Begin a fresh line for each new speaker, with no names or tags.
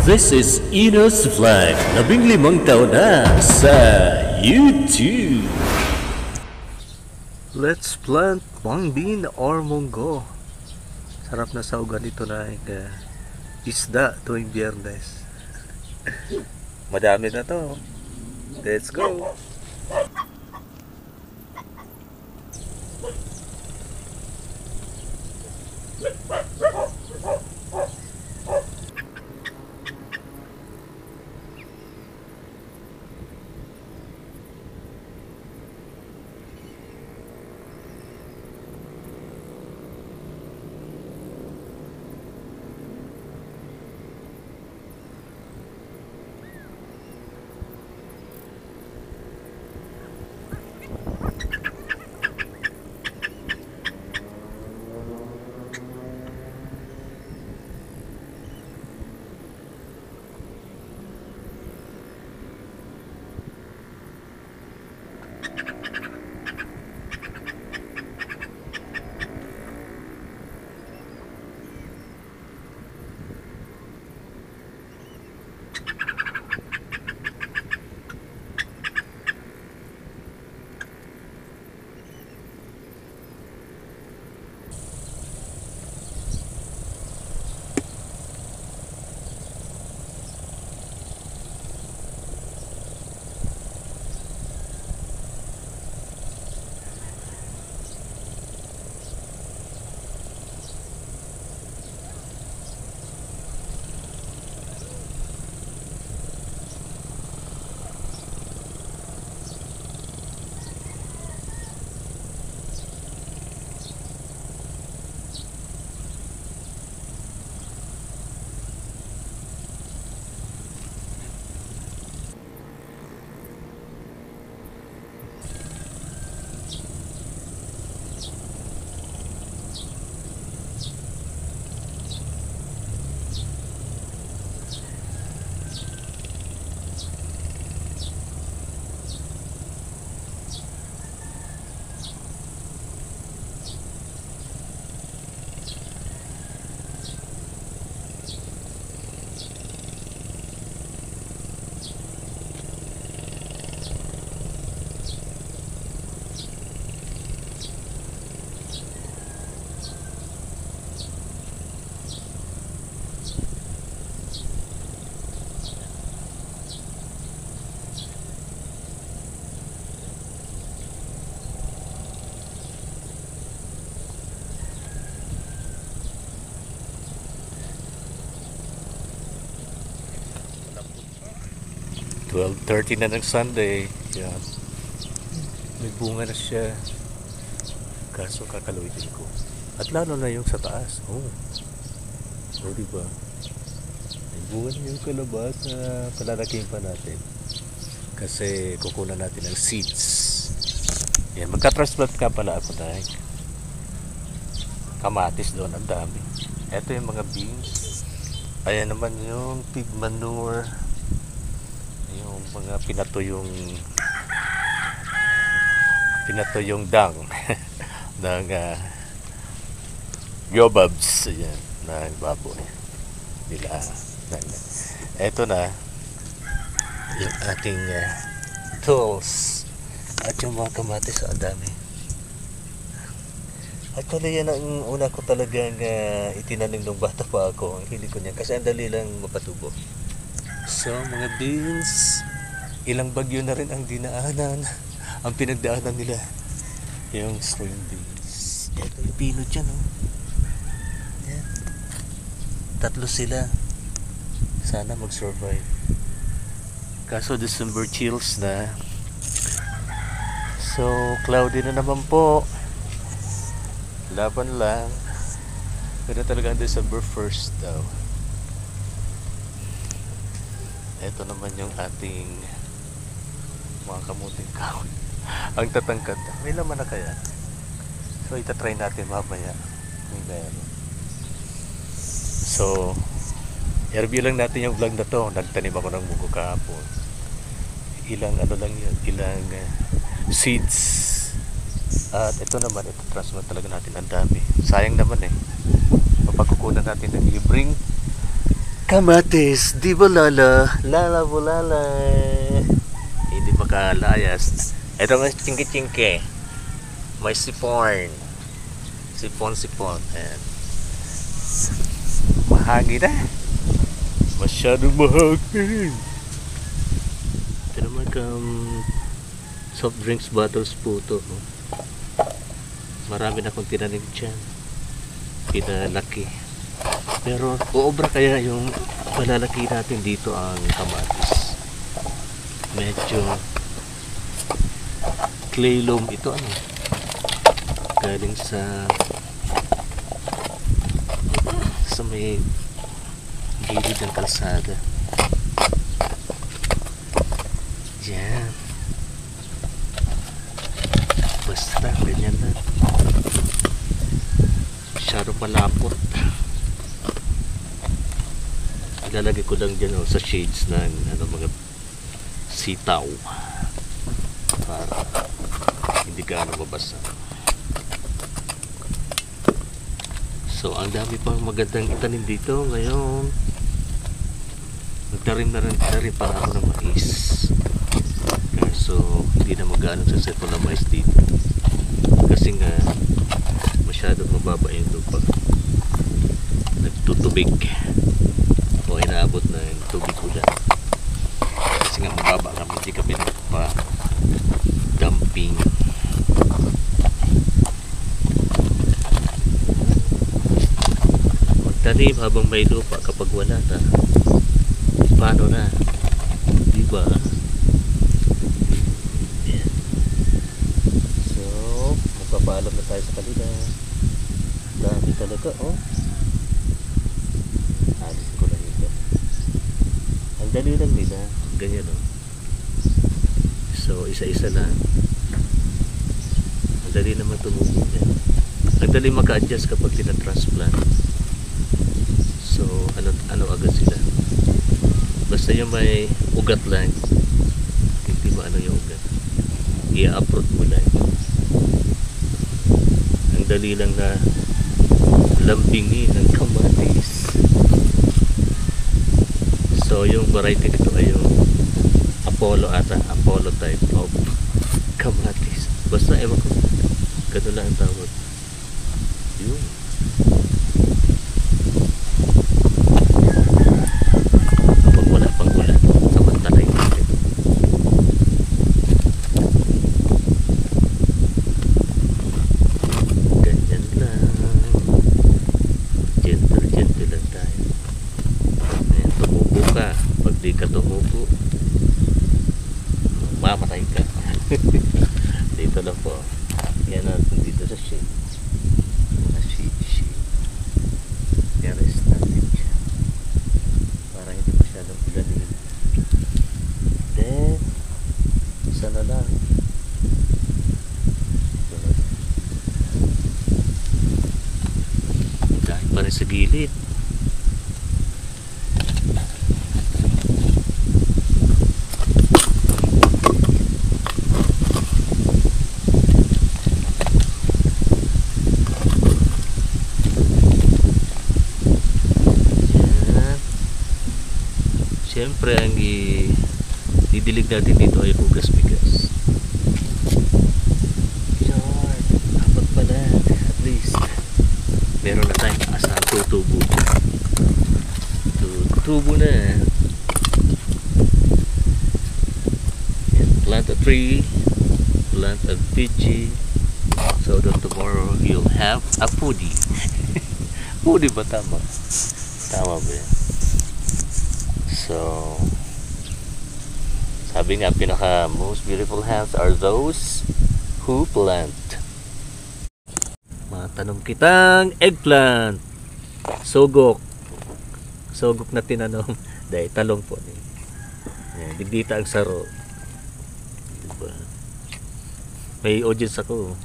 This is Enos Vlog, 15 taon na sa YouTube.
Let's plant mung bean or munggo. Sarap na saugan ito na isda tuwing Biyernes. Madami na to. Let's go!
$12:30 na ng Sunday. Yan. May bunga na siya. Kaso kakaluitin ko. At lalo na yung sa taas. Oh, diba? May bunga na yung kalabas na palalaking pa natin. Kasi kukunan natin ng seeds. Yan. Magka-transplant ka pala ako dahil kamatis doon. Ang dami. Ito yung mga beans. Ayan naman yung pig manure. Yung mga pinatuyong dang ng yobabs yan ng baboy nila. Eto na yung ating tools at yung mga kamatis. Ang dami. Actually yan ang una ko talagang itinanim nung bata pa ako. Ang hindi ko niyan kasi ang dali lang mapatubo. So mga beans, ilang bagyo na rin ang dinaanan, ang pinagdaanan nila, yung string beans. Ito yung pino dyan, oh. Yan. 3 sila. Sana mag-survive. Kaso December chills na. So cloudy na naman po. Laban lang. Pero talaga ang December 1st daw. Ito naman yung ating mga kamuting kahoy. Ang tatangkad. May laman na kaya? So itatry natin mamaya. So i-review lang natin yung vlog na to. Nagtanim ako ng munggo kahapon. Ilang lang yun, ilang seeds. At ito naman, ito transplant talaga natin. Ang dami. Sayang naman eh. Mapagkukunan natin ng libreng
Kamatis, di ba lala? Lala bulala. Hindi makalayas. Ito nga chingke-chingke. May sipon. Sipon. Ayan. Mahangin na. Masyadong mahangin. Ito naman soft drinks bottles po ito. Marami na akong tinanim dyan. Pinalaki. Pero uobra kaya yung palalaki natin dito ang kamatis. Medyo clay loam ito galing sa may gilid ng kalsada. Yan. Basta ganyan na. Masyadong malapot. Ilalagay ko lang dyan sa shades ng mga sitaw para hindi gaano mabasa. So ang dami pang magandang itanim dito ngayon. Nagtarim na rin para ako ng mais. So hindi na mag-gaano sa seto na mais dito kasi nga masyadong mababa yung lupa. Nagtutubig o inaabot na yung tubig ulan kasi nga mababa kami, hindi kami nagpa-dumping. Magtanim habang may lupa, kapag wala na paano na, diba? Yan. So magpapaalam na tayo sa kanila. Dami talaga alis ko lang ito. Ang dali lang nila, ganyan So isa-isa lang. Ang dali naman tumubo yan. Ang dali maka-adjust kapag tinatransplant. So ano agad sila. Basta yung may ugat lang, hindi mo ano yung ugat, i-uproot mo lang. Ang dali lang na lambingin ng kamatis. So yung variety nito ay yung Apollo type of kamatis. Basta ewan ko, ganun lang ang tawag. Yun. Kapag wala pang ulan, samantalay natin. Ganyan lang. Gentle lang tayo. Ayan, tumubo ka. Pag di ka tumubo, mamatay ka. Dito lang po. Yan natin dito sa shade. Shade. Yan, rest natin siya. Para hindi masyadong ulanin. Then, isa na lang. Dahil pa rin sa gilid. Siyempre ang didilig natin dito ay hugas bigas. Yan, dapat pala at least meron na tayong asang tutubo. Tutubo na. And plant a tree, plant a veggie, so that tomorrow you'll have a foodie. Foodie ba tama? Tama ba yan? So, sabi nga, pinaka most beautiful hands are those who plant. Matanong kitang eggplant. Sugok na tinanong. Dahil talong po. Digdita ang saro. Diba? May audience ako.